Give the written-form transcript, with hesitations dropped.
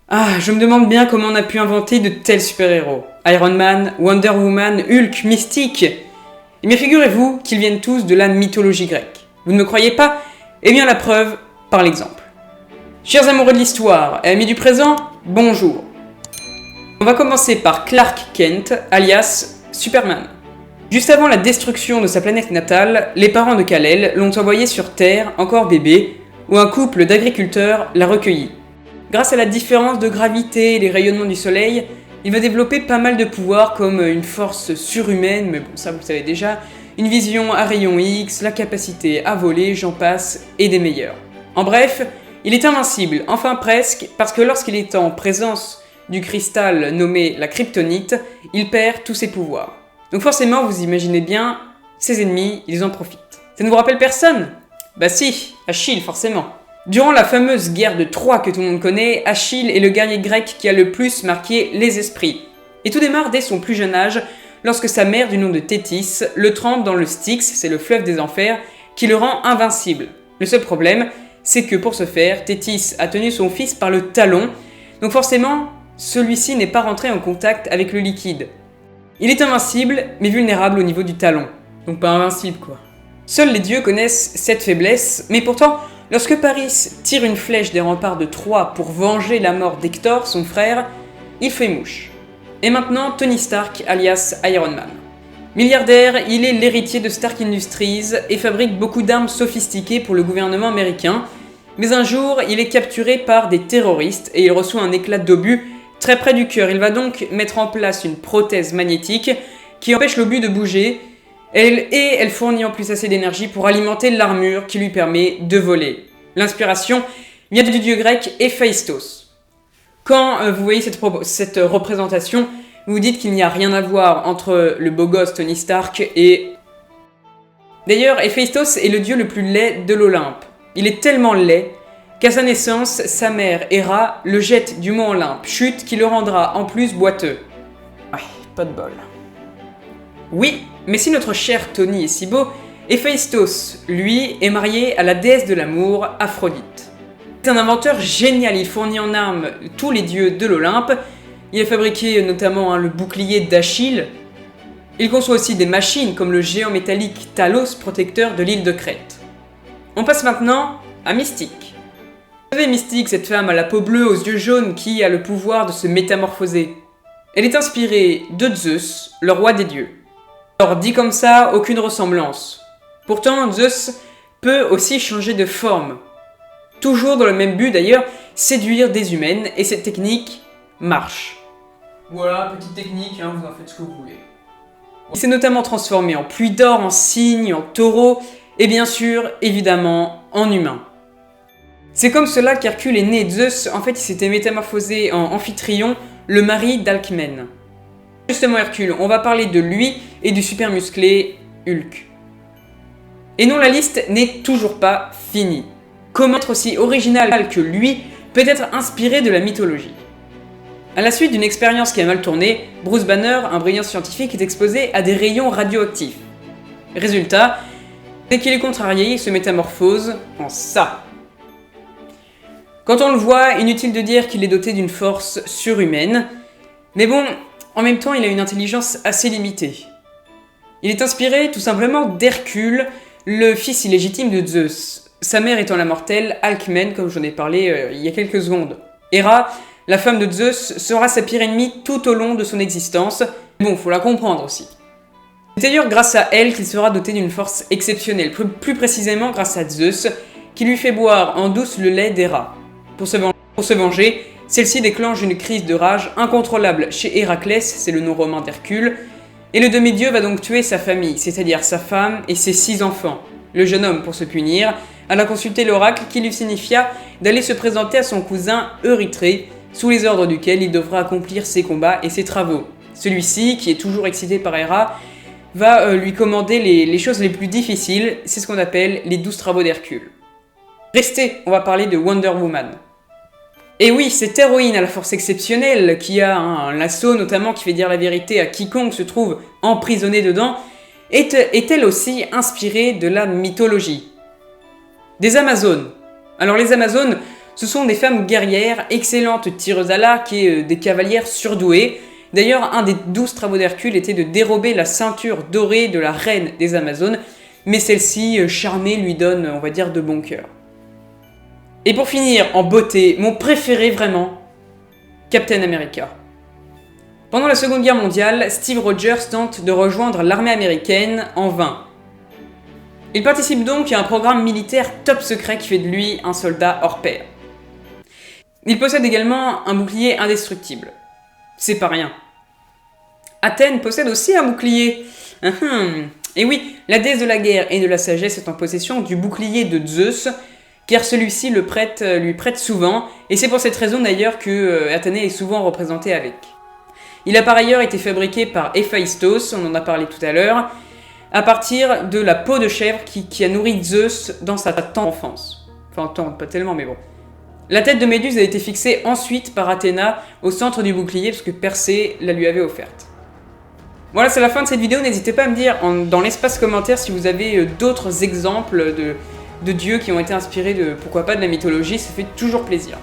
Ah, je me demande bien comment on a pu inventer de tels super-héros. Iron Man, Wonder Woman, Hulk, Mystique. Eh bien figurez-vous qu'ils viennent tous de la mythologie grecque. Vous ne me croyez pas? Eh bien la preuve, par l'exemple. Chers amoureux de l'histoire et amis du présent, bonjour. On va commencer par Clark Kent, alias Superman. Juste avant la destruction de sa planète natale, les parents de Kal-El l'ont envoyé sur Terre, encore bébé, où un couple d'agriculteurs l'a recueilli. Grâce à la différence de gravité et les rayonnements du soleil, il va développer pas mal de pouvoirs comme une force surhumaine, mais bon ça vous le savez déjà, une vision à rayon X, la capacité à voler, j'en passe, et des meilleurs. En bref, il est invincible, enfin presque, parce que lorsqu'il est en présence du cristal nommé la kryptonite, il perd tous ses pouvoirs. Donc forcément, vous imaginez bien, ses ennemis, ils en profitent. Ça ne vous rappelle personne? Bah si, Achille forcément. Durant la fameuse guerre de Troie que tout le monde connaît, Achille est le guerrier grec qui a le plus marqué les esprits. Et tout démarre dès son plus jeune âge, lorsque sa mère du nom de Thétis le trempe dans le Styx, c'est le fleuve des enfers, qui le rend invincible. Le seul problème, c'est que pour ce faire, Thétis a tenu son fils par le talon, donc forcément, celui-ci n'est pas rentré en contact avec le liquide. Il est invincible, mais vulnérable au niveau du talon. Donc pas invincible quoi. Seuls les dieux connaissent cette faiblesse, mais pourtant, lorsque Paris tire une flèche des remparts de Troie pour venger la mort d'Hector, son frère, il fait mouche. Et maintenant, Tony Stark, alias Iron Man. Milliardaire, il est l'héritier de Stark Industries et fabrique beaucoup d'armes sophistiquées pour le gouvernement américain. Mais un jour, il est capturé par des terroristes et il reçoit un éclat d'obus très près du cœur. Il va donc mettre en place une prothèse magnétique qui empêche l'obus de bouger. Elle fournit en plus assez d'énergie pour alimenter l'armure qui lui permet de voler. L'inspiration vient du dieu grec Héphaïstos. Quand vous voyez cette représentation, vous vous dites qu'il n'y a rien à voir entre le beau gosse Tony Stark et... D'ailleurs, Héphaïstos est le dieu le plus laid de l'Olympe. Il est tellement laid qu'à sa naissance, sa mère, Héra, le jette du mont Olympe, chute qui le rendra en plus boiteux. Ouais, pas de bol. Oui, mais si notre cher Tony est si beau, Héphaïstos, lui, est marié à la déesse de l'amour, Aphrodite. C'est un inventeur génial, il fournit en armes tous les dieux de l'Olympe, il a fabriqué notamment le bouclier d'Achille, il conçoit aussi des machines comme le géant métallique Talos, protecteur de l'île de Crète. On passe maintenant à Mystique. Vous savez Mystique, cette femme à la peau bleue aux yeux jaunes qui a le pouvoir de se métamorphoser. Elle est inspirée de Zeus, le roi des dieux. Alors dit comme ça, aucune ressemblance. Pourtant, Zeus peut aussi changer de forme. Toujours dans le même but d'ailleurs, séduire des humaines, et cette technique marche. Voilà, petite technique, vous en faites ce que vous voulez. Il s'est notamment transformé en pluie d'or, en cygne, en taureau, et bien sûr, évidemment, en humain. C'est comme cela qu'Hercule est né. Zeus, en fait, il s'était métamorphosé en Amphitryon, le mari d'Alcmène. Justement Hercule, on va parler de lui et du super musclé Hulk. Et non, la liste n'est toujours pas finie. Comment être aussi original que lui peut être inspiré de la mythologie? À la suite d'une expérience qui a mal tourné, Bruce Banner, un brillant scientifique, est exposé à des rayons radioactifs. Résultat, dès qu'il est contrarié, il se métamorphose en ça. Quand on le voit, inutile de dire qu'il est doté d'une force surhumaine, mais bon, en même temps, il a une intelligence assez limitée. Il est inspiré tout simplement d'Hercule, le fils illégitime de Zeus, sa mère étant la mortelle Alcmène, comme j'en ai parlé il y a quelques secondes. Héra, la femme de Zeus, sera sa pire ennemie tout au long de son existence. Bon, faut la comprendre aussi. C'est d'ailleurs grâce à elle qu'il sera doté d'une force exceptionnelle, plus précisément grâce à Zeus, qui lui fait boire en douce le lait d'Héra. Pour se venger, celle-ci déclenche une crise de rage incontrôlable chez Héraclès, c'est le nom romain d'Hercule, et le demi-dieu va donc tuer sa famille, c'est-à-dire sa femme et ses 6 enfants. Le jeune homme, pour se punir, alla consulter l'oracle qui lui signifia d'aller se présenter à son cousin Euryclée, sous les ordres duquel il devra accomplir ses combats et ses travaux. Celui-ci, qui est toujours excité par Héra, va lui commander les choses les plus difficiles, c'est ce qu'on appelle les 12 travaux d'Hercule. Restez, on va parler de Wonder Woman. Et oui, cette héroïne à la force exceptionnelle, qui a un lasso notamment qui fait dire la vérité à quiconque se trouve emprisonné dedans, est elle aussi inspirée de la mythologie. Des Amazones. Alors les Amazones Ce sont des femmes guerrières, excellentes tireuses à l'arc et des cavalières surdouées. D'ailleurs, un des 12 travaux d'Hercule était de dérober la ceinture dorée de la reine des Amazones, mais celle-ci, charmée, lui donne, on va dire, de bon cœur. Et pour finir, en beauté, mon préféré vraiment, Captain America. Pendant la Seconde Guerre mondiale, Steve Rogers tente de rejoindre l'armée américaine en vain. Il participe donc à un programme militaire top secret qui fait de lui un soldat hors pair. Il possède également un bouclier indestructible. C'est pas rien. Athènes possède aussi un bouclier. Et oui, la déesse de la guerre et de la sagesse est en possession du bouclier de Zeus, car celui-ci lui prête souvent, et c'est pour cette raison d'ailleurs que Athénée est souvent représentée avec. Il a par ailleurs été fabriqué par Héphaïstos, on en a parlé tout à l'heure, à partir de la peau de chèvre qui a nourri Zeus dans sa tendre enfance. Enfin, pas tellement, mais bon. La tête de Méduse a été fixée ensuite par Athéna au centre du bouclier, parce que Persée la lui avait offerte. Voilà, c'est la fin de cette vidéo. N'hésitez pas à me dire dans l'espace commentaire si vous avez d'autres exemples de dieux qui ont été inspirés de, pourquoi pas, de la mythologie. Ça fait toujours plaisir.